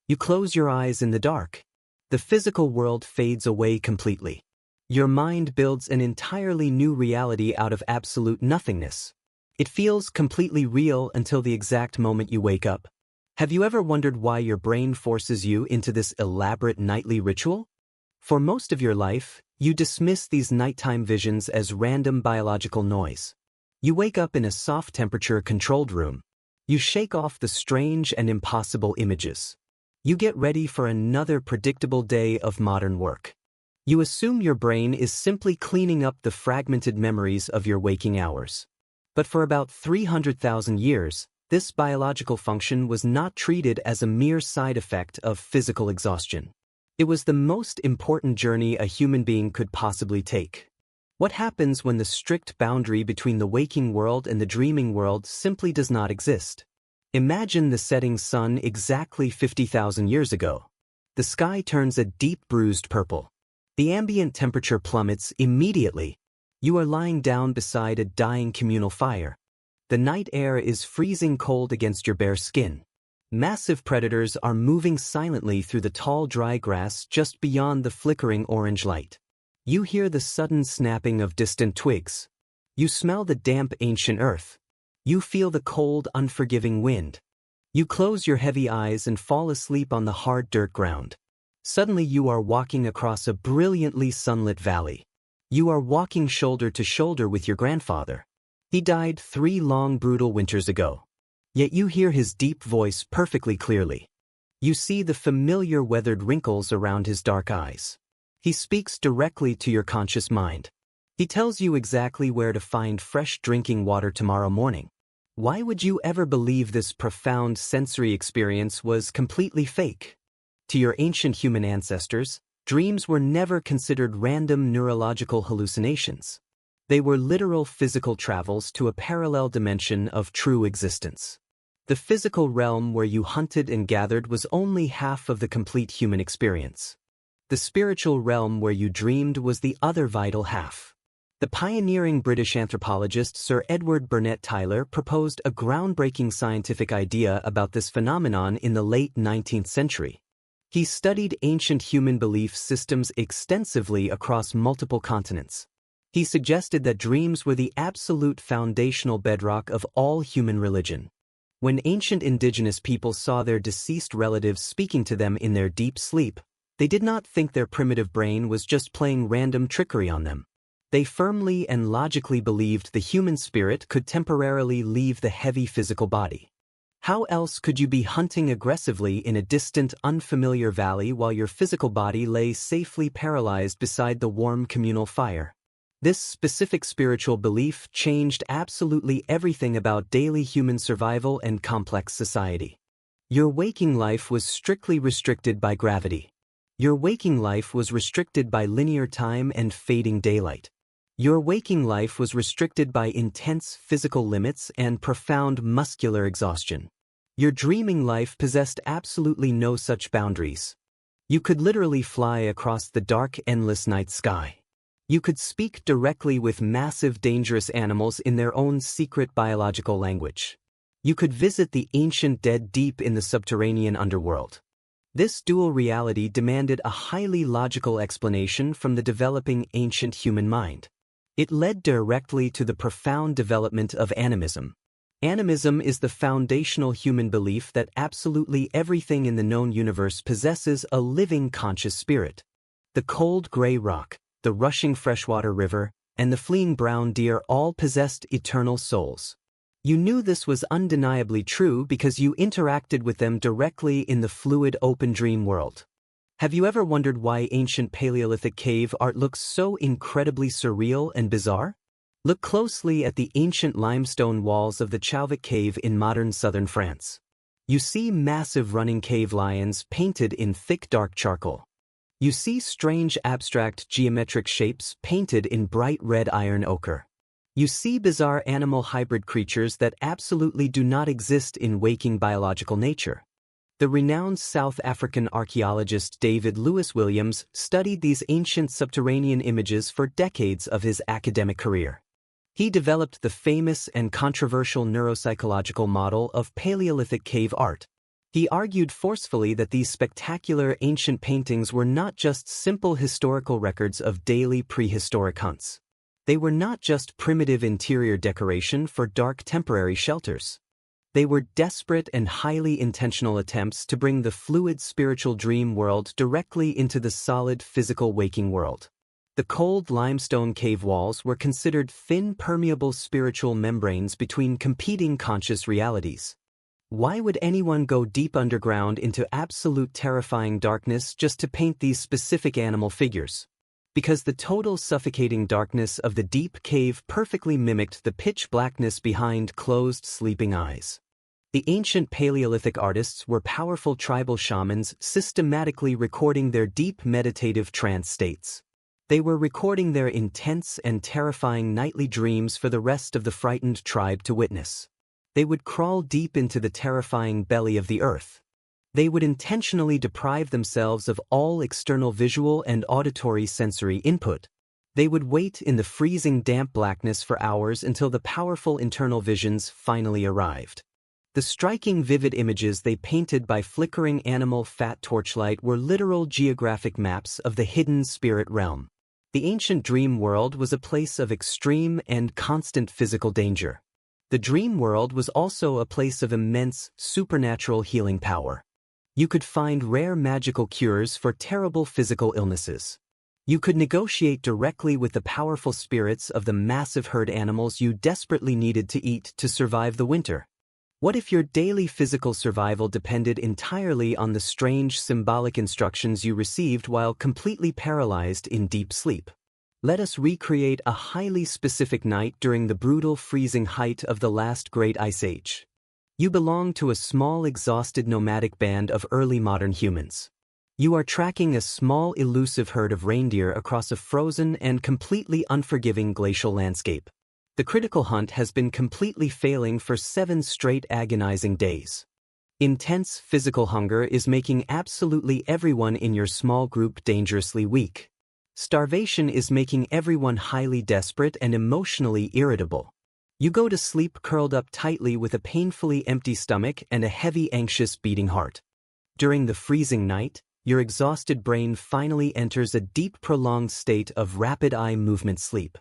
You close your eyes in the dark. The physical world fades away completely. Your mind builds an entirely new reality out of absolute nothingness. It feels completely real until the exact moment you wake up. Have you ever wondered why your brain forces you into this elaborate nightly ritual? For most of your life, you dismiss these nighttime visions as random biological noise. You wake up in a soft temperature-controlled room. You shake off the strange and impossible images. You get ready for another predictable day of modern work. You assume your brain is simply cleaning up the fragmented memories of your waking hours. But for about 300,000 years, this biological function was not treated as a mere side effect of physical exhaustion. It was the most important journey a human being could possibly take. What happens when the strict boundary between the waking world and the dreaming world simply does not exist? Imagine the setting sun exactly 50,000 years ago. The sky turns a deep bruised purple. The ambient temperature plummets immediately. You are lying down beside a dying communal fire. The night air is freezing cold against your bare skin. Massive predators are moving silently through the tall dry grass just beyond the flickering orange light. You hear the sudden snapping of distant twigs. You smell the damp ancient earth. You feel the cold, unforgiving wind. You close your heavy eyes and fall asleep on the hard dirt ground. Suddenly you are walking across a brilliantly sunlit valley. You are walking shoulder to shoulder with your grandfather. He died 3 long brutal winters ago. Yet you hear his deep voice perfectly clearly. You see the familiar weathered wrinkles around his dark eyes. He speaks directly to your conscious mind. He tells you exactly where to find fresh drinking water tomorrow morning. Why would you ever believe this profound sensory experience was completely fake? To your ancient human ancestors, dreams were never considered random neurological hallucinations. They were literal physical travels to a parallel dimension of true existence. The physical realm where you hunted and gathered was only half of the complete human experience. The spiritual realm where you dreamed was the other vital half. The pioneering British anthropologist Sir Edward Burnett Tylor proposed a groundbreaking scientific idea about this phenomenon in the late 19th century. He studied ancient human belief systems extensively across multiple continents. He suggested that dreams were the absolute foundational bedrock of all human religion. When ancient indigenous people saw their deceased relatives speaking to them in their deep sleep, they did not think their primitive brain was just playing random trickery on them. They firmly and logically believed the human spirit could temporarily leave the heavy physical body. How else could you be hunting aggressively in a distant, unfamiliar valley while your physical body lay safely paralyzed beside the warm communal fire? This specific spiritual belief changed absolutely everything about daily human survival and complex society. Your waking life was strictly restricted by gravity. Your waking life was restricted by linear time and fading daylight. Your waking life was restricted by intense physical limits and profound muscular exhaustion. Your dreaming life possessed absolutely no such boundaries. You could literally fly across the dark, endless night sky. You could speak directly with massive, dangerous animals in their own secret biological language. You could visit the ancient dead deep in the subterranean underworld. This dual reality demanded a highly logical explanation from the developing ancient human mind. It led directly to the profound development of animism. Animism is the foundational human belief that absolutely everything in the known universe possesses a living conscious spirit. The cold gray rock, the rushing freshwater river, and the fleeing brown deer all possessed eternal souls. You knew this was undeniably true because you interacted with them directly in the fluid open dream world. Have you ever wondered why ancient Paleolithic cave art looks so incredibly surreal and bizarre? Look closely at the ancient limestone walls of the Chauvet cave in modern southern France. You see massive running cave lions painted in thick dark charcoal. You see strange abstract geometric shapes painted in bright red iron ochre. You see bizarre animal hybrid creatures that absolutely do not exist in waking biological nature. The renowned South African archaeologist David Lewis Williams studied these ancient subterranean images for decades of his academic career. He developed the famous and controversial neuropsychological model of Paleolithic cave art. He argued forcefully that these spectacular ancient paintings were not just simple historical records of daily prehistoric hunts. They were not just primitive interior decoration for dark temporary shelters. They were desperate and highly intentional attempts to bring the fluid spiritual dream world directly into the solid physical waking world. The cold limestone cave walls were considered thin, permeable spiritual membranes between competing conscious realities. Why would anyone go deep underground into absolute terrifying darkness just to paint these specific animal figures? Because the total suffocating darkness of the deep cave perfectly mimicked the pitch blackness behind closed sleeping eyes. The ancient Paleolithic artists were powerful tribal shamans systematically recording their deep meditative trance states. They were recording their intense and terrifying nightly dreams for the rest of the frightened tribe to witness. They would crawl deep into the terrifying belly of the earth. They would intentionally deprive themselves of all external visual and auditory sensory input. They would wait in the freezing damp blackness for hours until the powerful internal visions finally arrived. The striking vivid images they painted by flickering animal fat torchlight were literal geographic maps of the hidden spirit realm. The ancient dream world was a place of extreme and constant physical danger. The dream world was also a place of immense, supernatural healing power. You could find rare magical cures for terrible physical illnesses. You could negotiate directly with the powerful spirits of the massive herd animals you desperately needed to eat to survive the winter. What if your daily physical survival depended entirely on the strange symbolic instructions you received while completely paralyzed in deep sleep? Let us recreate a highly specific night during the brutal freezing height of the last great ice age. You belong to a small exhausted nomadic band of early modern humans. You are tracking a small elusive herd of reindeer across a frozen and completely unforgiving glacial landscape. The critical hunt has been completely failing for 7 straight agonizing days. Intense physical hunger is making absolutely everyone in your small group dangerously weak. Starvation is making everyone highly desperate and emotionally irritable. You go to sleep curled up tightly with a painfully empty stomach and a heavy, anxious beating heart. During the freezing night, your exhausted brain finally enters a deep, prolonged state of rapid eye movement sleep.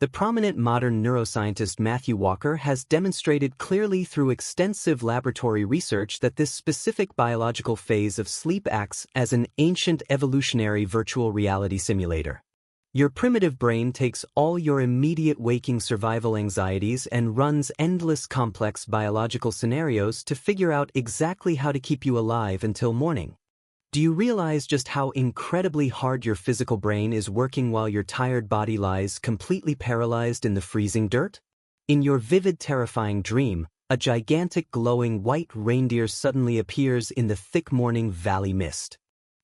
The prominent modern neuroscientist Matthew Walker has demonstrated clearly through extensive laboratory research that this specific biological phase of sleep acts as an ancient evolutionary virtual reality simulator. Your primitive brain takes all your immediate waking survival anxieties and runs endless complex biological scenarios to figure out exactly how to keep you alive until morning. Do you realize just how incredibly hard your physical brain is working while your tired body lies completely paralyzed in the freezing dirt? In your vivid, terrifying dream, a gigantic glowing white reindeer suddenly appears in the thick morning valley mist.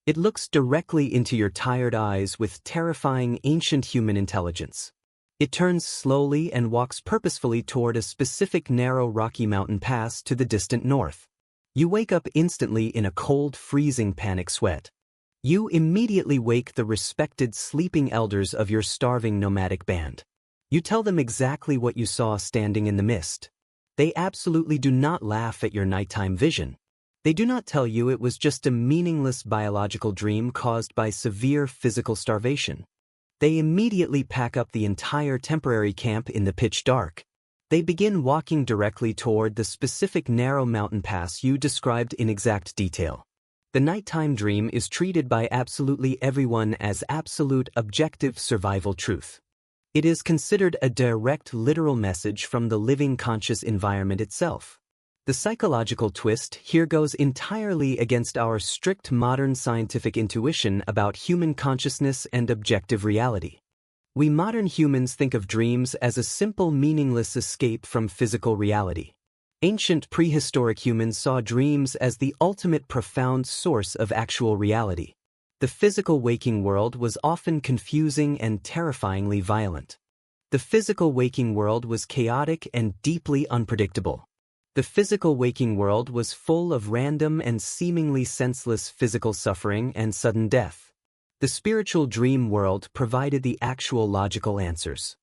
It looks directly into your tired eyes with terrifying ancient human intelligence. It turns slowly and walks purposefully toward a specific narrow rocky mountain pass to the distant north. You wake up instantly in a cold, freezing panic sweat. You immediately wake the respected sleeping elders of your starving nomadic band. You tell them exactly what you saw standing in the mist. They absolutely do not laugh at your nighttime vision. They do not tell you it was just a meaningless biological dream caused by severe physical starvation. They immediately pack up the entire temporary camp in the pitch dark. They begin walking directly toward the specific narrow mountain pass you described in exact detail. The nighttime dream is treated by absolutely everyone as absolute objective survival truth. It is considered a direct literal message from the living conscious environment itself. The psychological twist here goes entirely against our strict modern scientific intuition about human consciousness and objective reality. We modern humans think of dreams as a simple, meaningless escape from physical reality. Ancient prehistoric humans saw dreams as the ultimate profound source of actual reality. The physical waking world was often confusing and terrifyingly violent. The physical waking world was chaotic and deeply unpredictable. The physical waking world was full of random and seemingly senseless physical suffering and sudden death. The spiritual dream world provided the actual logical answers.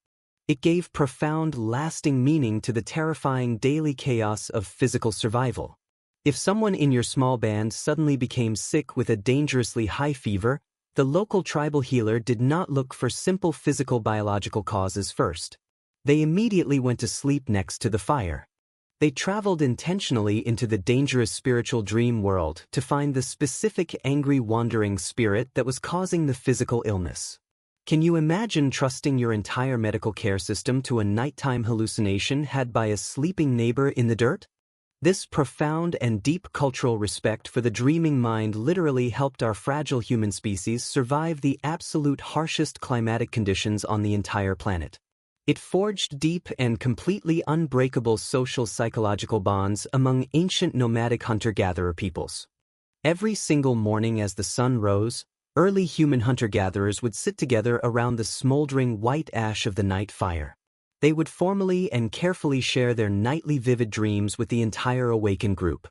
It gave profound, lasting meaning to the terrifying daily chaos of physical survival. If someone in your small band suddenly became sick with a dangerously high fever, the local tribal healer did not look for simple physical biological causes first. They immediately went to sleep next to the fire. They traveled intentionally into the dangerous spiritual dream world to find the specific angry wandering spirit that was causing the physical illness. Can you imagine trusting your entire medical care system to a nighttime hallucination had by a sleeping neighbor in the dirt? This profound and deep cultural respect for the dreaming mind literally helped our fragile human species survive the absolute harshest climatic conditions on the entire planet. It forged deep and completely unbreakable social psychological bonds among ancient nomadic hunter-gatherer peoples. Every single morning as the sun rose, early human hunter-gatherers would sit together around the smoldering white ash of the night fire. They would formally and carefully share their nightly vivid dreams with the entire awakened group.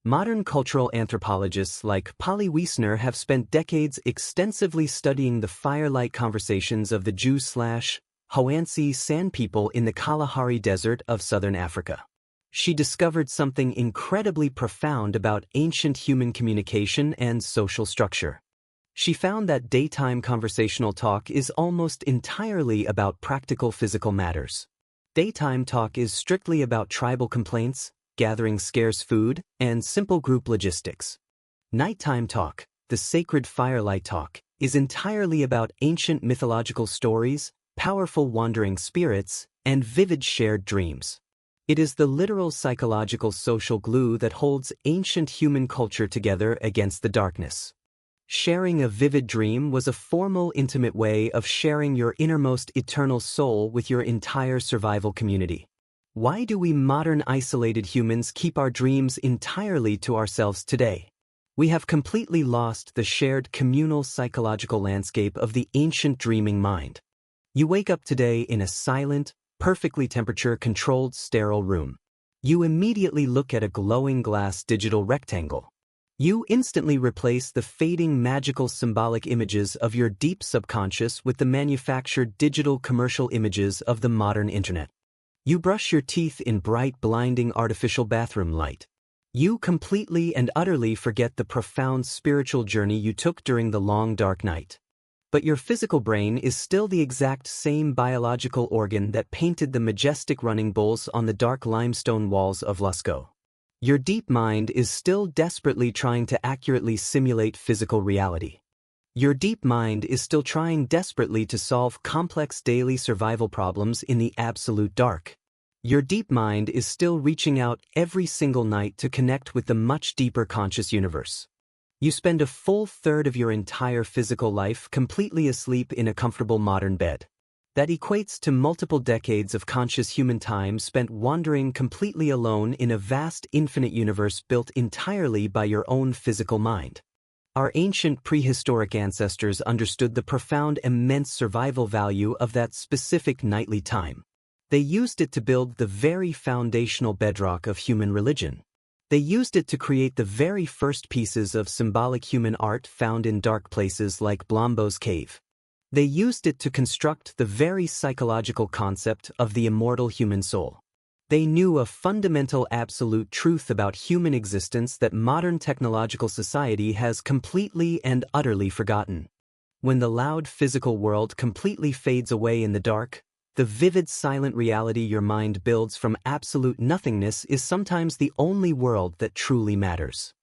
Modern cultural anthropologists like Polly Wiesner have spent decades extensively studying the firelight conversations of the Jew/Hoansi San people in the Kalahari Desert of southern Africa. She discovered something incredibly profound about ancient human communication and social structure. She found that daytime conversational talk is almost entirely about practical physical matters. Daytime talk is strictly about tribal complaints, gathering scarce food, and simple group logistics. Nighttime talk, the sacred firelight talk, is entirely about ancient mythological stories, powerful wandering spirits, and vivid shared dreams. It is the literal psychological social glue that holds ancient human culture together against the darkness. Sharing a vivid dream was a formal, intimate way of sharing your innermost eternal soul with your entire survival community. Why do we modern isolated humans keep our dreams entirely to ourselves today? We have completely lost the shared communal psychological landscape of the ancient dreaming mind. You wake up today in a silent, perfectly temperature-controlled sterile room. You immediately look at a glowing glass digital rectangle. You instantly replace the fading magical symbolic images of your deep subconscious with the manufactured digital commercial images of the modern internet. You brush your teeth in bright, blinding artificial bathroom light. You completely and utterly forget the profound spiritual journey you took during the long dark night. But your physical brain is still the exact same biological organ that painted the majestic running bulls on the dark limestone walls of Lusco. Your deep mind is still desperately trying to accurately simulate physical reality. Your deep mind is still trying desperately to solve complex daily survival problems in the absolute dark. Your deep mind is still reaching out every single night to connect with the much deeper conscious universe. You spend a full third of your entire physical life completely asleep in a comfortable modern bed. That equates to multiple decades of conscious human time spent wandering completely alone in a vast infinite universe built entirely by your own physical mind. Our ancient prehistoric ancestors understood the profound, immense survival value of that specific nightly time. They used it to build the very foundational bedrock of human religion. They used it to create the very first pieces of symbolic human art found in dark places like Blombo's cave. They used it to construct the very psychological concept of the immortal human soul. They knew a fundamental absolute truth about human existence that modern technological society has completely and utterly forgotten. When the loud physical world completely fades away in the dark, the vivid silent reality your mind builds from absolute nothingness is sometimes the only world that truly matters.